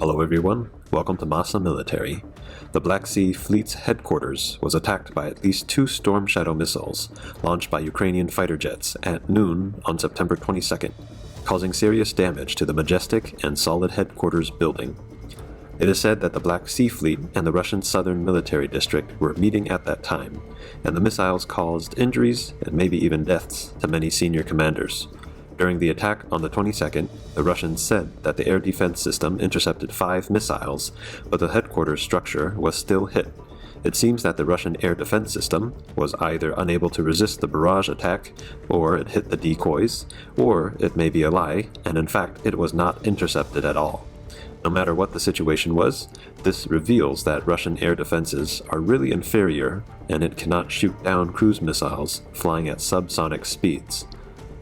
Hello everyone, welcome to MASA Military. The Black Sea Fleet's headquarters was attacked by at least 2 Storm Shadow missiles launched by Ukrainian fighter jets at noon on September 22nd, causing serious damage to the majestic and solid headquarters building. It is said that the Black Sea Fleet and the Russian Southern Military District were meeting at that time, and the missiles caused injuries and maybe even deaths to many senior commanders. During the attack on the 22nd, the Russians said that the air defense system intercepted 5 missiles, but the headquarters structure was still hit. It seems that the Russian air defense system was either unable to resist the barrage attack, or it hit the decoys, or it may be a lie, and in fact it was not intercepted at all. No matter what the situation was, this reveals that Russian air defenses are really inferior, and it cannot shoot down cruise missiles flying at subsonic speeds.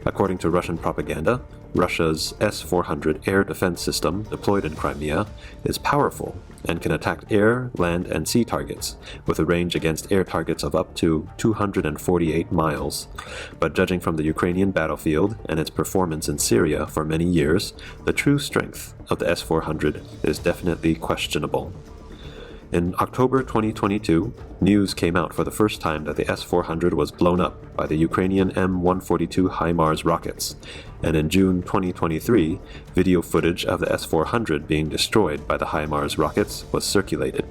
According to Russian propaganda, Russia's S-400 air defense system deployed in Crimea is powerful and can attack air, land, and sea targets, with a range against air targets of up to 248 miles. But judging from the Ukrainian battlefield and its performance in Syria for many years, the true strength of the S-400 is definitely questionable. In October 2022, news came out for the first time that the S-400 was blown up by the Ukrainian M142 HIMARS rockets, and in June 2023, video footage of the S-400 being destroyed by the HIMARS rockets was circulated.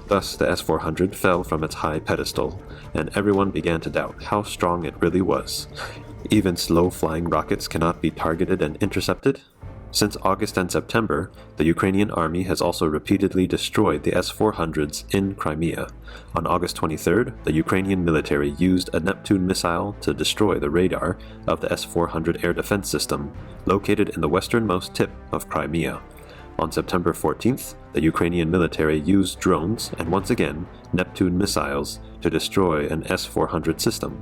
Thus, the S-400 fell from its high pedestal, and everyone began to doubt how strong it really was. Even slow-flying rockets cannot be targeted and intercepted. Since August and September, the Ukrainian army has also repeatedly destroyed the S-400s in Crimea. On August 23rd, the Ukrainian military used a Neptunemissile to destroy the radar of the S-400 air defense system, located in the westernmost tip of Crimea. On September 14th, the Ukrainian military used drones and once again Neptune missiles to destroy an S-400 system.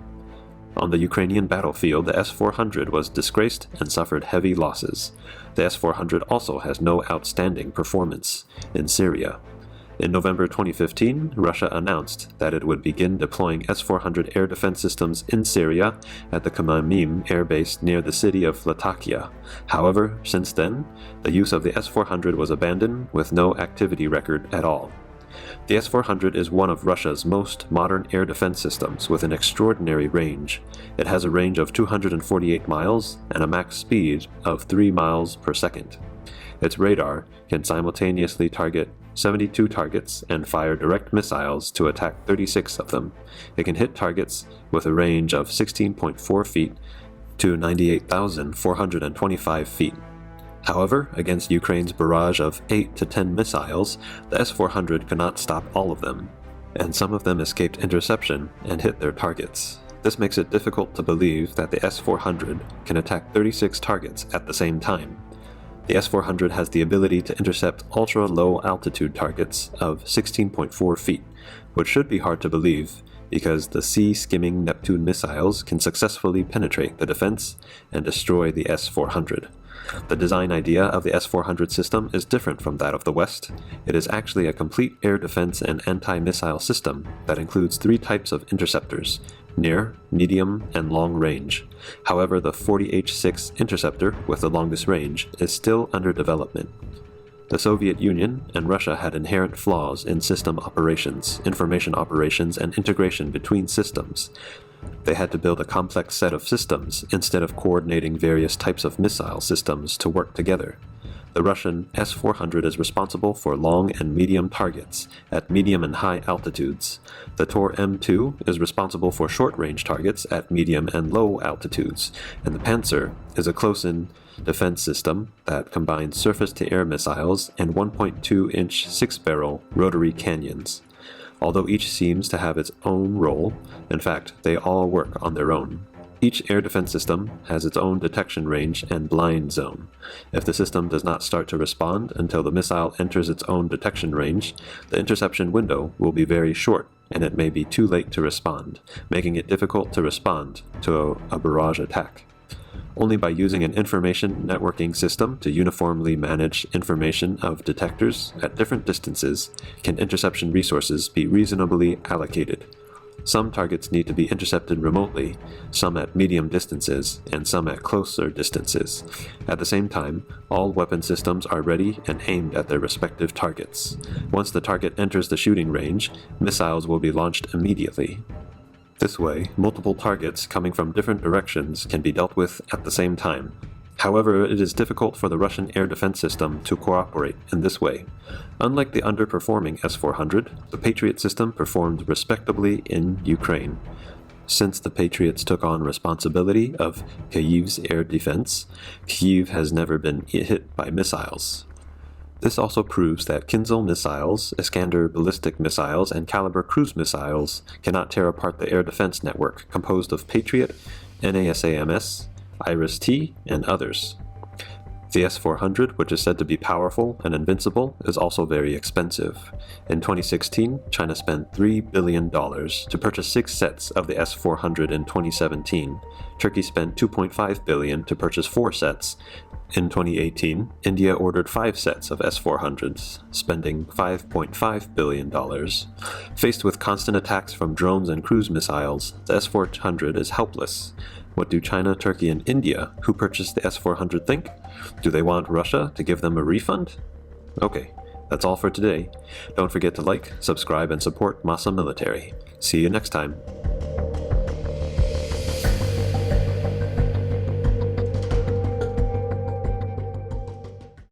On the Ukrainian battlefield, the S-400 was disgraced and suffered heavy losses. The S-400 also has no outstanding performance in Syria. In November 2015, Russia announced that it would begin deploying S-400 air defense systems in Syria at the Crimea air base near the city of Latakia. However, since then, the use of the S-400 was abandoned with no activity record at all. The S-400 is one of Russia's most modern air defense systems with an extraordinary range. It has a range of 248 miles and a max speed of 3 miles per second. Its radar can simultaneously target 72 targets and fire direct missiles to attack 36 of them. It can hit targets with a range of 16.4 feet to 98,425 feet. However, against Ukraine's barrage of 8 to 10 missiles, the S-400 could not stop all of them, and some of them escaped interception and hit their targets. This makes it difficult to believe that the S-400 can attack 36 targets at the same time. The S-400 has the ability to intercept ultra-low altitude targets of 16.4 feet, which should be hard to believe because the sea-skimming Neptune missiles can successfully penetrate the defense and destroy the S-400. The design idea of the S-400 system is different from that of the West. It is actually a complete air defense and anti-missile system that includes 3 types of interceptors: near, medium, and long range. However, the 40H-6 interceptor with the longest range is still under development. The Soviet Union and Russia had inherent flaws in system operations, information operations, and integration between systems. They had to build a complex set of systems instead of coordinating various types of missile systems to work together. The Russian S-400 is responsible for long and medium targets at medium and high altitudes. The Tor M2 is responsible for short-range targets at medium and low altitudes, and the Pantsir is a close-in defense system that combines surface-to-air missiles and 1.2-inch 6-barrel rotary cannons. Although each seems to have its own role, in fact, they all work on their own. Each air defense system has its own detection range and blind zone. If the system does not start to respond until the missile enters its own detection range, the interception window will be very short, and it may be too late to respond, making it difficult to respond to a barrage attack. Only by using an information networking system to uniformly manage information of detectors at different distances can interception resources be reasonably allocated. Some targets need to be intercepted remotely, some at medium distances, and some at closer distances. At the same time, all weapon systems are ready and aimed at their respective targets. Once the target enters the shooting range, missiles will be launched immediately. This way, multiple targets coming from different directions can be dealt with at the same time. However, it is difficult for the Russian air defense system to cooperate in this way. Unlike the underperforming S-400, the Patriot system performed respectably in Ukraine. Since the Patriots took on responsibility of Kyiv's air defense, Kyiv has never been hit by missiles. This also proves that Kinzhal missiles, Iskander ballistic missiles, and Caliber cruise missiles cannot tear apart the air defense network composed of Patriot, NASAMS, irist, and others. The S-400, which is said to be powerful and invincible, is also very expensive. In 2016, China spent $3 billion to purchase 6 sets of the S-400 in 2017. Turkey spent $2.5 billion to purchase 4 sets. In 2018, India ordered 5 sets of S-400s, spending $5.5 billion. Faced with constant attacks from drones and cruise missiles, the S-400 is helpless. What do China, Turkey, and India, who purchased the S-400, think? Do they want Russia to give them a refund? Okay, that's all for today. Don't forget to like, subscribe, and support MASA Military. See you next time.